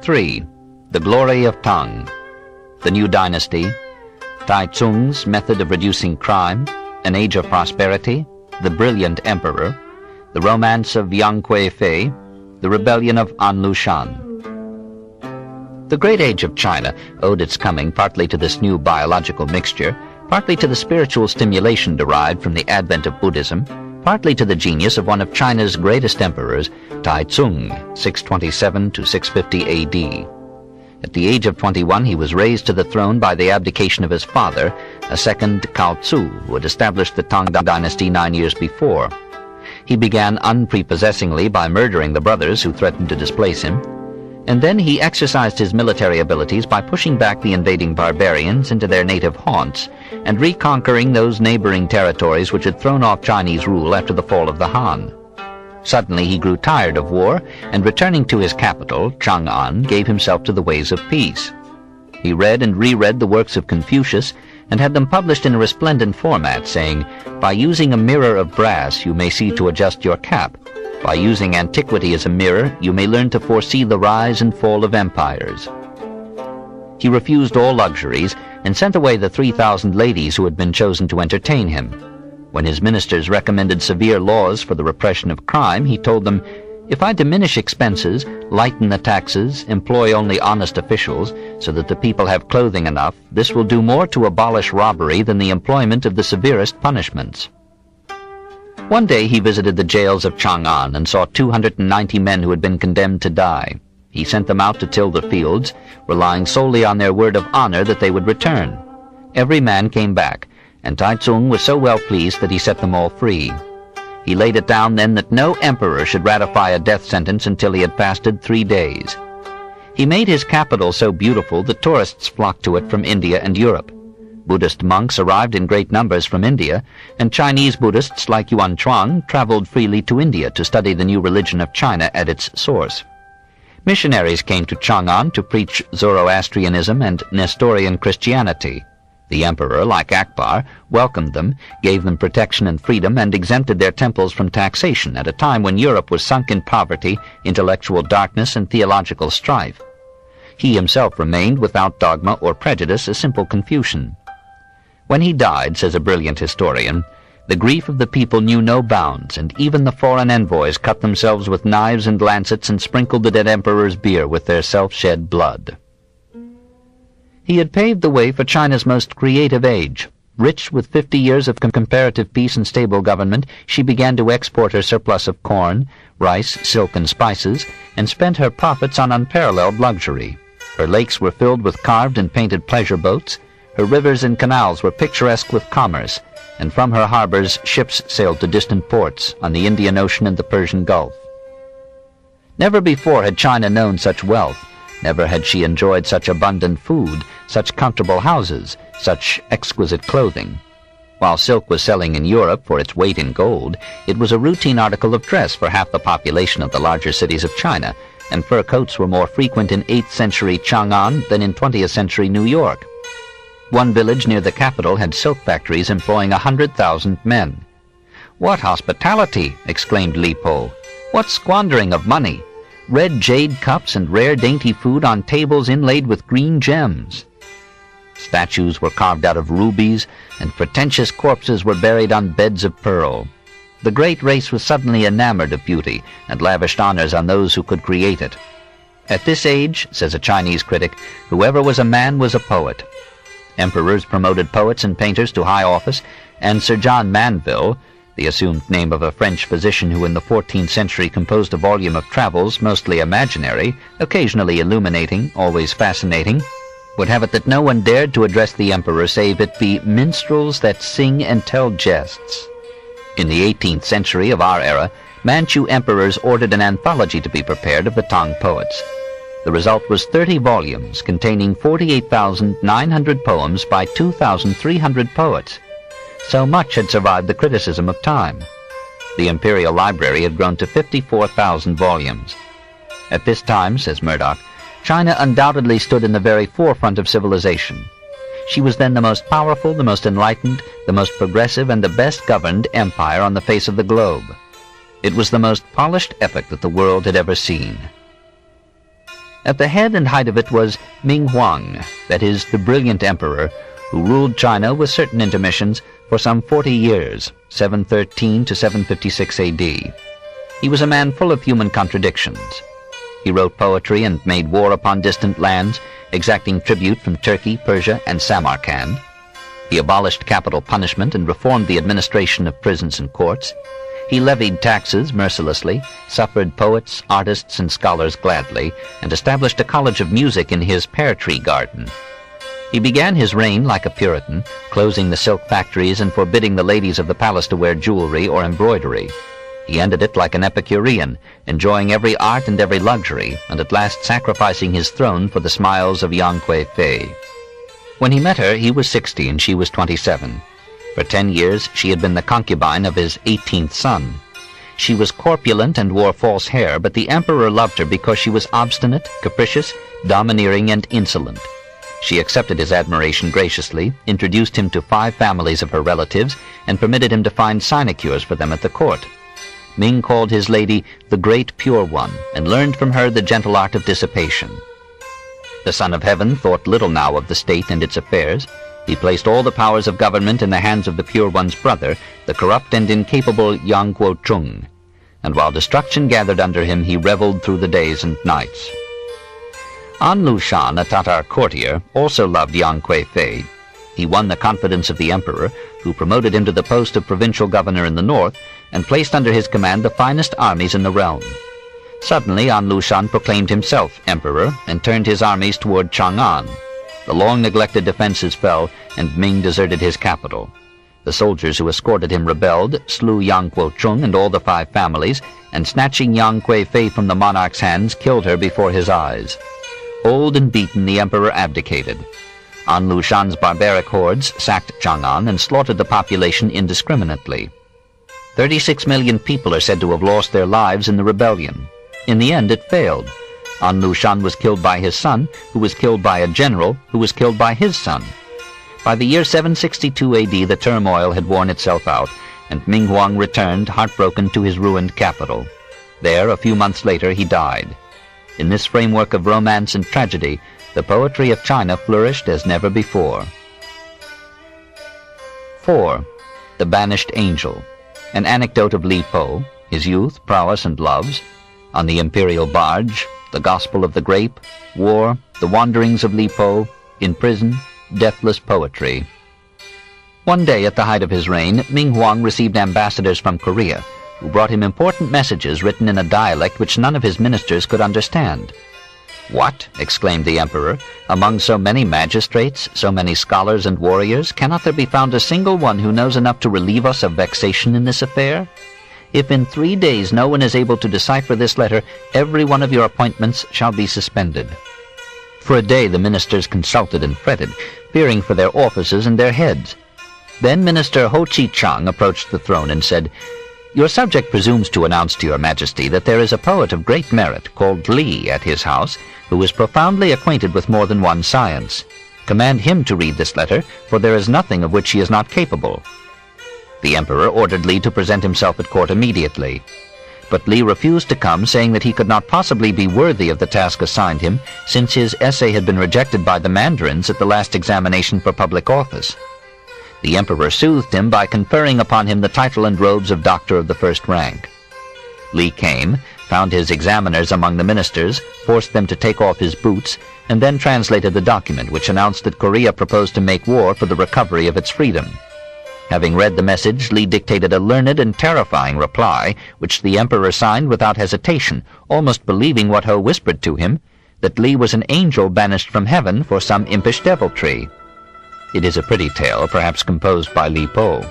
3. The Glory of Tang. The New Dynasty. Taizong's Method of Reducing Crime. An Age of Prosperity. The Brilliant Emperor. The Romance of Yang Kuei-fei. The Rebellion of An Lushan. The Great Age of China owed its coming partly to this new biological mixture, partly to the spiritual stimulation derived from the advent of Buddhism, partly to the genius of one of China's greatest emperors, Taizong, 627 to 650 A.D. At the age of 21, he was raised to the throne by the abdication of his father, a second Cao Cu, who had established the Tang dynasty 9 years before. He began unprepossessingly by murdering the brothers who threatened to displace him, and then he exercised his military abilities by pushing back the invading barbarians into their native haunts and reconquering those neighboring territories which had thrown off Chinese rule after the fall of the Han. Suddenly he grew tired of war, and returning to his capital, Chang'an, gave himself to the ways of peace. He read and reread the works of Confucius and had them published in a resplendent format, saying, "By using a mirror of brass you may see to adjust your cap. By using antiquity as a mirror, you may learn to foresee the rise and fall of empires." He refused all luxuries and sent away the 3,000 ladies who had been chosen to entertain him. When his ministers recommended severe laws for the repression of crime, he told them, "If I diminish expenses, lighten the taxes, employ only honest officials, so that the people have clothing enough, this will do more to abolish robbery than the employment of the severest punishments." One day he visited the jails of Chang'an and saw 290 men who had been condemned to die. He sent them out to till the fields, relying solely on their word of honor that they would return. Every man came back, and Taizong was so well pleased that he set them all free. He laid it down then that no emperor should ratify a death sentence until he had fasted 3 days. He made his capital so beautiful that tourists flocked to it from India and Europe. Buddhist monks arrived in great numbers from India, and Chinese Buddhists like Yuan Chuang traveled freely to India to study the new religion of China at its source. Missionaries came to Chang'an to preach Zoroastrianism and Nestorian Christianity. The emperor, like Akbar, welcomed them, gave them protection and freedom, and exempted their temples from taxation at a time when Europe was sunk in poverty, intellectual darkness, and theological strife. He himself remained, without dogma or prejudice, a simple Confucian. When he died, says a brilliant historian, the grief of the people knew no bounds, and even the foreign envoys cut themselves with knives and lancets and sprinkled the dead emperor's bier with their self-shed blood. He had paved the way for China's most creative age. Rich with 50 years of comparative peace and stable government, she began to export her surplus of corn, rice, silk, and spices, and spent her profits on unparalleled luxury. Her lakes were filled with carved and painted pleasure boats, her rivers and canals were picturesque with commerce, and from her harbors ships sailed to distant ports on the Indian Ocean and the Persian Gulf. Never before had China known such wealth. Never had she enjoyed such abundant food, such comfortable houses, such exquisite clothing. While silk was selling in Europe for its weight in gold, it was a routine article of dress for half the population of the larger cities of China, and fur coats were more frequent in 8th century Chang'an than in 20th century New York. One village near the capital had silk factories employing 100,000 men. "What hospitality!" exclaimed Li Po. "What squandering of money! Red jade cups and rare dainty food on tables inlaid with green gems." Statues were carved out of rubies, and pretentious corpses were buried on beds of pearl. The great race was suddenly enamored of beauty, and lavished honors on those who could create it. At this age, says a Chinese critic, whoever was a man was a poet. Emperors promoted poets and painters to high office, and Sir John Manville, the assumed name of a French physician who in the 14th century composed a volume of travels, mostly imaginary, occasionally illuminating, always fascinating, would have it that no one dared to address the emperor save it be minstrels that sing and tell jests. In the 18th century of our era, Manchu emperors ordered an anthology to be prepared of the Tang poets. The result was 30 volumes containing 48,900 poems by 2,300 poets. So much had survived the criticism of time. The imperial library had grown to 54,000 volumes. At this time, says Murdoch, China undoubtedly stood in the very forefront of civilization. She was then the most powerful, the most enlightened, the most progressive, and the best governed empire on the face of the globe. It was the most polished epoch that the world had ever seen. At the head and height of it was Ming Huang, that is, the brilliant emperor, who ruled China with certain intermissions for some 40 years, 713 to 756 A.D. He was a man full of human contradictions. He wrote poetry and made war upon distant lands, exacting tribute from Turkey, Persia, and Samarkand. He abolished capital punishment and reformed the administration of prisons and courts. He levied taxes mercilessly, suffered poets, artists, and scholars gladly, and established a college of music in his pear tree garden. He began his reign like a Puritan, closing the silk factories and forbidding the ladies of the palace to wear jewelry or embroidery. He ended it like an Epicurean, enjoying every art and every luxury, and at last sacrificing his throne for the smiles of Yang Kui-fei. When he met her, he was 60 and she was 27. For 10 years, she had been the concubine of his 18th son. She was corpulent and wore false hair, but the emperor loved her because she was obstinate, capricious, domineering, and insolent. She accepted his admiration graciously, introduced him to 5 families of her relatives, and permitted him to find sinecures for them at the court. Ming called his lady the Great Pure One, and learned from her the gentle art of dissipation. The Son of Heaven thought little now of the state and its affairs. He placed all the powers of government in the hands of the Pure One's brother, the corrupt and incapable Yang Kuo-chung, and while destruction gathered under him, he reveled through the days and nights. An Lushan, a Tatar courtier, also loved Yang Kui-fei. He won the confidence of the emperor, who promoted him to the post of provincial governor in the north, and placed under his command the finest armies in the realm. Suddenly, An Lushan proclaimed himself emperor and turned his armies toward Chang'an. The long-neglected defenses fell, and Ming deserted his capital. The soldiers who escorted him rebelled, slew Yang Kuo-chung and all the 5 families, and snatching Yang Kui-fei from the monarch's hands, killed her before his eyes. Old and beaten, the emperor abdicated. An Lushan's barbaric hordes sacked Chang'an and slaughtered the population indiscriminately. 36 million people are said to have lost their lives in the rebellion. In the end, it failed. An Lushan was killed by his son, who was killed by a general, who was killed by his son. By the year 762 A.D., the turmoil had worn itself out, and Ming Huang returned, heartbroken, to his ruined capital. There, a few months later, he died. In this framework of romance and tragedy, the poetry of China flourished as never before. 4. The Banished Angel. An anecdote of Li Po, his youth, prowess, and loves. On the imperial barge, the gospel of the grape, war, the wanderings of Li Po, in prison, deathless poetry. One day at the height of his reign, Ming Huang received ambassadors from Korea, who brought him important messages written in a dialect which none of his ministers could understand. "What?" exclaimed the emperor. "Among so many magistrates, so many scholars and warriors, cannot there be found a single one who knows enough to relieve us of vexation in this affair? If in 3 days no one is able to decipher this letter, every one of your appointments shall be suspended." For a day the ministers consulted and fretted, fearing for their offices and their heads. Then Minister Ho Chi-chung approached the throne and said, "Your subject presumes to announce to your majesty that there is a poet of great merit called Li at his house, who is profoundly acquainted with more than one science. Command him to read this letter, for there is nothing of which he is not capable." The emperor ordered Li to present himself at court immediately. But Li refused to come, saying that he could not possibly be worthy of the task assigned him, since his essay had been rejected by the mandarins at the last examination for public office. The emperor soothed him by conferring upon him the title and robes of doctor of the first rank. Li came, found his examiners among the ministers, forced them to take off his boots, and then translated the document which announced that Korea proposed to make war for the recovery of its freedom. Having read the message, Li dictated a learned and terrifying reply, which the emperor signed without hesitation, almost believing what Ho whispered to him, that Li was an angel banished from heaven for some impish deviltry. It is a pretty tale, perhaps composed by Li Po.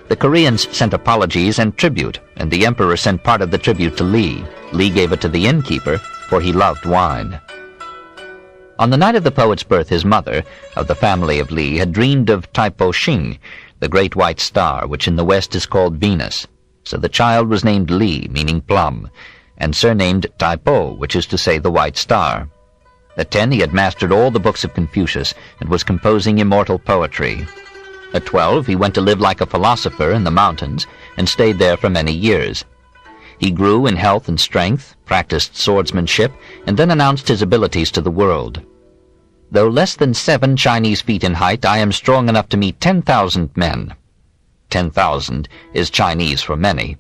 The Koreans sent apologies and tribute, and the emperor sent part of the tribute to Li. Li gave it to the innkeeper, for he loved wine. On the night of the poet's birth, his mother, of the family of Li, had dreamed of Taipo Xing, the great white star, which in the west is called Venus. So the child was named Li, meaning plum, and surnamed Taipo, which is to say the white star. At 10 he had mastered all the books of Confucius and was composing immortal poetry. At 12 he went to live like a philosopher in the mountains and stayed there for many years. He grew in health and strength, practiced swordsmanship, and then announced his abilities to the world. Though less than 7 Chinese feet in height, I am strong enough to meet 10,000 men. 10,000 is Chinese for many.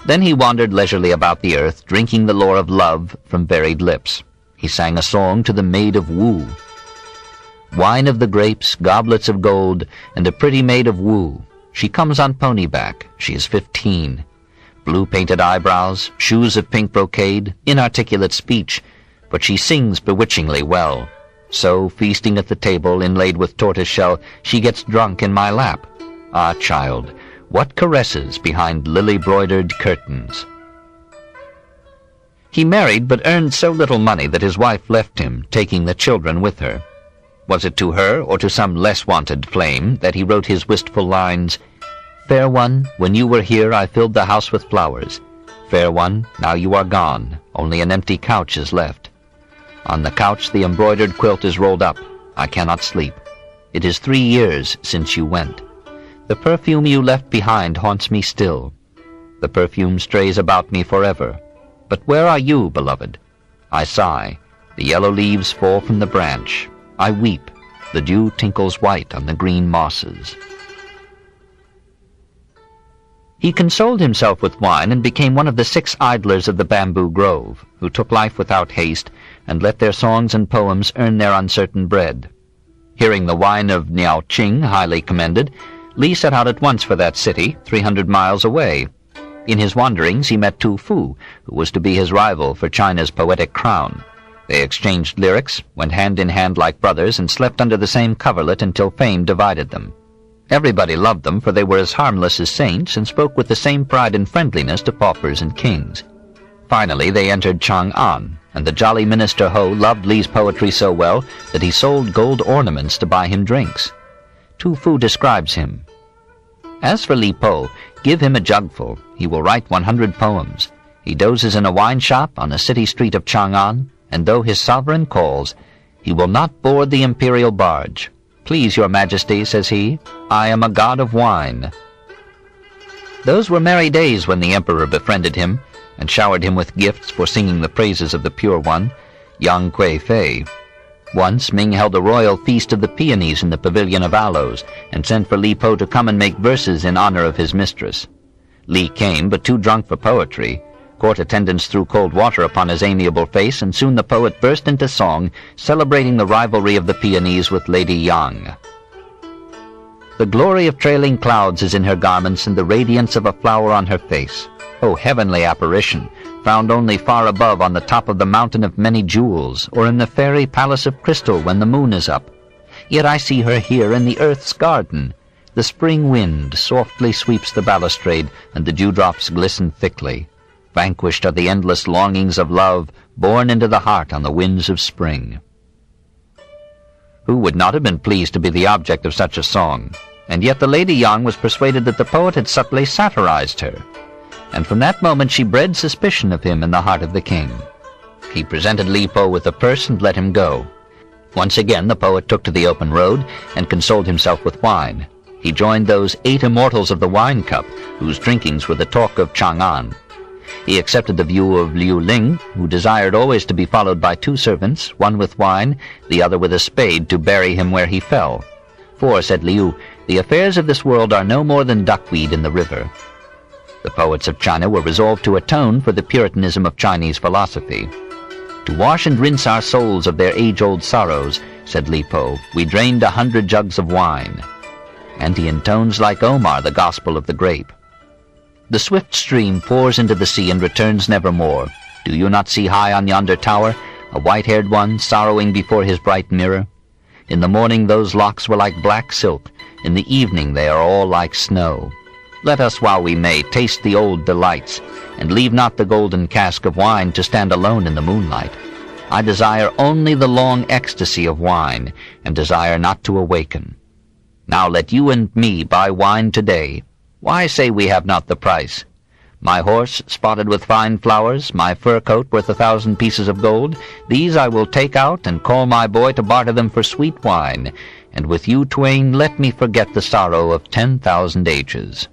Then he wandered leisurely about the earth, drinking the lore of love from varied lips. He sang a song to the maid of Wu. Wine of the grapes, goblets of gold, and a pretty maid of Wu. She comes on pony-back. She is 15. Blue-painted eyebrows, shoes of pink brocade, inarticulate speech, but she sings bewitchingly well. So, feasting at the table inlaid with tortoise-shell, she gets drunk in my lap. Ah, child, what caresses behind lily-broidered curtains! He married, but earned so little money that his wife left him, taking the children with her. Was it to her, or to some less wanted flame, that he wrote his wistful lines, "Fair one, when you were here I filled the house with flowers. Fair one, now you are gone, only an empty couch is left. On the couch the embroidered quilt is rolled up. I cannot sleep. It is 3 years since you went. The perfume you left behind haunts me still. The perfume strays about me forever. But where are you, beloved? I sigh. The yellow leaves fall from the branch. I weep. The dew tinkles white on the green mosses." He consoled himself with wine and became one of the 6 idlers of the bamboo grove, who took life without haste and let their songs and poems earn their uncertain bread. Hearing the wine of Niao-Ching highly commended, Li set out at once for that city, 300 miles away. In his wanderings he met Tu Fu, who was to be his rival for China's poetic crown. They exchanged lyrics, went hand in hand like brothers, and slept under the same coverlet until fame divided them. Everybody loved them, for they were as harmless as saints and spoke with the same pride and friendliness to paupers and kings. Finally they entered Chang'an, and the jolly minister Ho loved Li's poetry so well that he sold gold ornaments to buy him drinks. Tu Fu describes him. As for Li Po, give him a jugful. He will write 100 poems. He dozes in a wine shop on a city street of Chang'an, and though his sovereign calls, he will not board the imperial barge. Please, your majesty, says he, I am a god of wine. Those were merry days when the emperor befriended him and showered him with gifts for singing the praises of the Pure One, Yang Kui Fei. Once Ming held a royal feast of the peonies in the pavilion of aloes and sent for Li Po to come and make verses in honor of his mistress. Li came, but too drunk for poetry. Court attendants threw cold water upon his amiable face, and soon the poet burst into song, celebrating the rivalry of the peonies with Lady Yang. The glory of trailing clouds is in her garments, and the radiance of a flower on her face. O heavenly apparition, found only far above on the top of the mountain of many jewels, or in the fairy palace of crystal when the moon is up. Yet I see her here in the earth's garden. The spring wind softly sweeps the balustrade, and the dewdrops glisten thickly. Vanquished are the endless longings of love, born into the heart on the winds of spring. Who would not have been pleased to be the object of such a song? And yet the Lady Yang was persuaded that the poet had subtly satirized her, and from that moment she bred suspicion of him in the heart of the king. He presented Li Po with a purse and let him go. Once again the poet took to the open road and consoled himself with wine. He joined those 8 immortals of the wine cup, whose drinkings were the talk of Chang'an. He accepted the view of Liu Ling, who desired always to be followed by 2 servants, one with wine, the other with a spade to bury him where he fell. For, said Liu, the affairs of this world are no more than duckweed in the river. The poets of China were resolved to atone for the Puritanism of Chinese philosophy. To wash and rinse our souls of their age-old sorrows, said Li Po, we drained 100 jugs of wine. And he intones like Omar the gospel of the grape. The swift stream pours into the sea and returns nevermore. Do you not see high on yonder tower a white-haired one sorrowing before his bright mirror? In the morning those locks were like black silk. In the evening they are all like snow. Let us, while we may, taste the old delights, and leave not the golden cask of wine to stand alone in the moonlight. I desire only the long ecstasy of wine, and desire not to awaken. Now let you and me buy wine today. Why say we have not the price? My horse spotted with fine flowers, my fur coat worth 1,000 pieces of gold, these I will take out and call my boy to barter them for sweet wine, and with you twain let me forget the sorrow of 10,000 ages.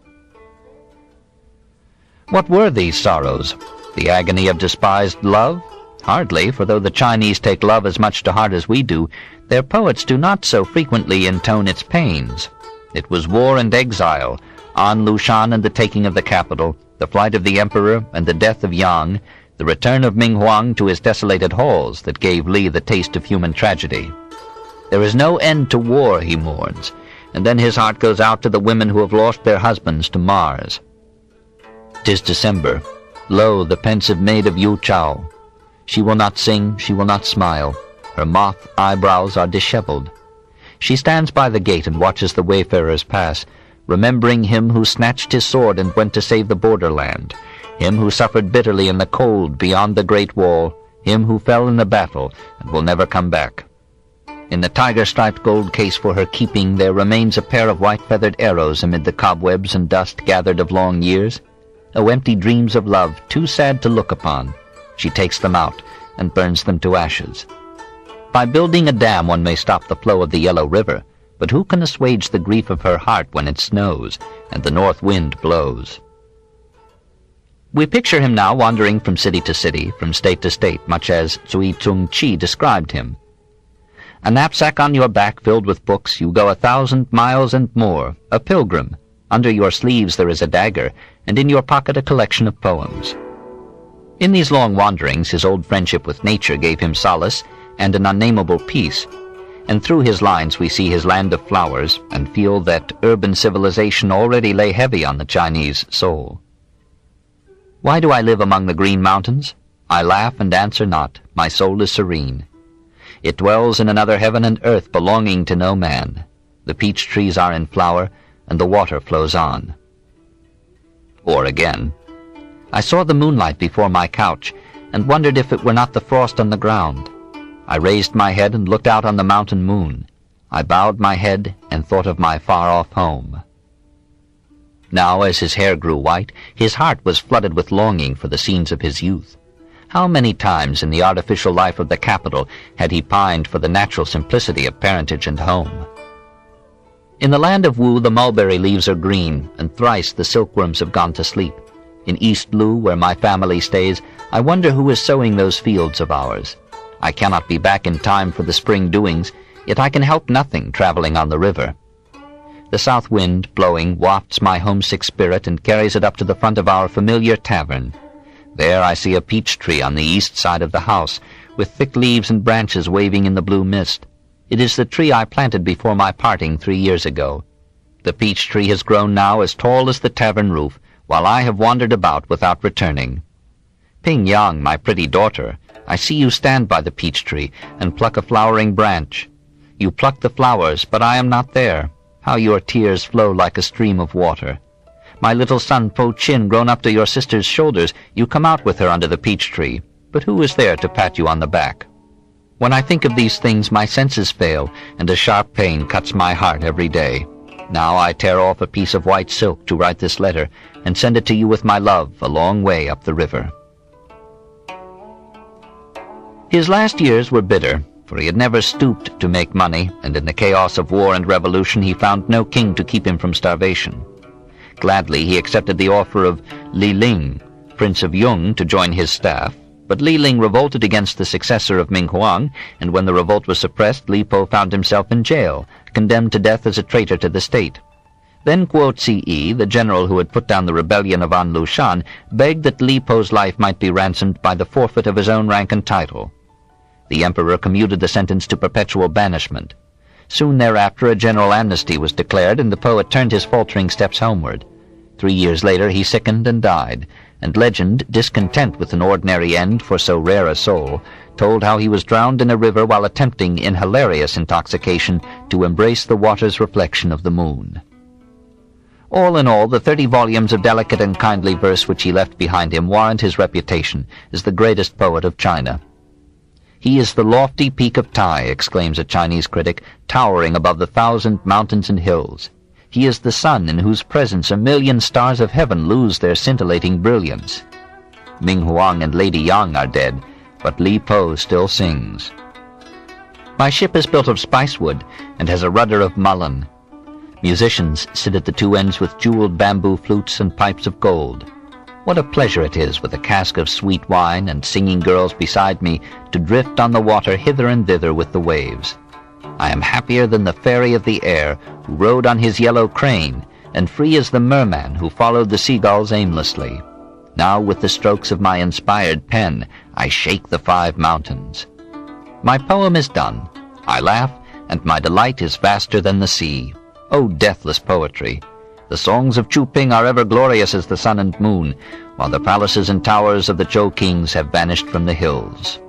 What were these sorrows? The agony of despised love? Hardly, for though the Chinese take love as much to heart as we do, their poets do not so frequently intone its pains. It was war and exile, An Lushan and the taking of the capital, the flight of the emperor and the death of Yang, the return of Ming Huang to his desolated halls that gave Li the taste of human tragedy. There is no end to war, he mourns, and then his heart goes out to the women who have lost their husbands to Mars. 'Tis December. Lo, the pensive maid of Yu Chao. She will not sing, she will not smile. Her moth eyebrows are disheveled. She stands by the gate and watches the wayfarers pass, remembering him who snatched his sword and went to save the borderland, him who suffered bitterly in the cold beyond the Great Wall, him who fell in the battle and will never come back. In the tiger-striped gold case for her keeping there remains a pair of white-feathered arrows amid the cobwebs and dust gathered of long years. O empty dreams of love, too sad to look upon. She takes them out and burns them to ashes. By building a dam one may stop the flow of the Yellow River, but who can assuage the grief of her heart when it snows and the north wind blows? We picture him now wandering from city to city, from state to state, much as Zui Tsung Chi described him. A knapsack on your back filled with books, you go 1,000 miles and more, a pilgrim. Under your sleeves there is a dagger, and in your pocket a collection of poems. In these long wanderings his old friendship with nature gave him solace and an unnameable peace, and through his lines we see his land of flowers and feel that urban civilization already lay heavy on the Chinese soul. Why do I live among the green mountains? I laugh and answer not, my soul is serene. It dwells in another heaven and earth belonging to no man. The peach trees are in flower, and the water flows on. Or again, I saw the moonlight before my couch, and wondered if it were not the frost on the ground. I raised my head and looked out on the mountain moon. I bowed my head and thought of my far-off home. Now, as his hair grew white, his heart was flooded with longing for the scenes of his youth. How many times in the artificial life of the capital had he pined for the natural simplicity of parentage and home? In the land of Wu the mulberry leaves are green, and thrice the silkworms have gone to sleep. In East Lu, where my family stays, I wonder who is sowing those fields of ours. I cannot be back in time for the spring doings, yet I can help nothing traveling on the river. The south wind, blowing, wafts my homesick spirit and carries it up to the front of our familiar tavern. There I see a peach tree on the east side of the house, with thick leaves and branches waving in the blue mist. It is the tree I planted before my parting 3 years ago. The peach tree has grown now as tall as the tavern roof, while I have wandered about without returning. Ping Yang, my pretty daughter, I see you stand by the peach tree and pluck a flowering branch. You pluck the flowers, but I am not there. How your tears flow like a stream of water. My little son Po Chin, grown up to your sister's shoulders, you come out with her under the peach tree, but who is there to pat you on the back? When I think of these things, my senses fail, and a sharp pain cuts my heart every day. Now I tear off a piece of white silk to write this letter, and send it to you with my love a long way up the river. His last years were bitter, for he had never stooped to make money, and in the chaos of war and revolution he found no king to keep him from starvation. Gladly he accepted the offer of Li Ling, Prince of Yung, to join his staff, but Li Ling revolted against the successor of Ming Huang, and when the revolt was suppressed, Li Po found himself in jail, condemned to death as a traitor to the state. Then Guo Ziyi, the general who had put down the rebellion of An Lushan, begged that Li Po's life might be ransomed by the forfeit of his own rank and title. The emperor commuted the sentence to perpetual banishment. Soon thereafter a general amnesty was declared, and the poet turned his faltering steps homeward. 3 years later he sickened and died, and legend, discontent with an ordinary end for so rare a soul, told how he was drowned in a river while attempting in hilarious intoxication to embrace the water's reflection of the moon. All in all, the 30 volumes of delicate and kindly verse which he left behind him warrant his reputation as the greatest poet of China. "He is the lofty peak of Tai," exclaims a Chinese critic, "towering above the 1,000 mountains and hills. He is the sun in whose presence 1,000,000 stars of heaven lose their scintillating brilliance. Ming Huang and Lady Yang are dead, but Li Po still sings. My ship is built of spicewood and has a rudder of mullein. Musicians sit at the two ends with jeweled bamboo flutes and pipes of gold. What a pleasure it is, with a cask of sweet wine and singing girls beside me, to drift on the water hither and thither with the waves. I am happier than the fairy of the air, who rode on his yellow crane, and free as the merman who followed the seagulls aimlessly. Now with the strokes of my inspired pen I shake the 5 mountains. My poem is done. I laugh, and my delight is vaster than the sea. O deathless poetry! The songs of Chuping are ever glorious as the sun and moon, while the palaces and towers of the Chou kings have vanished from the hills.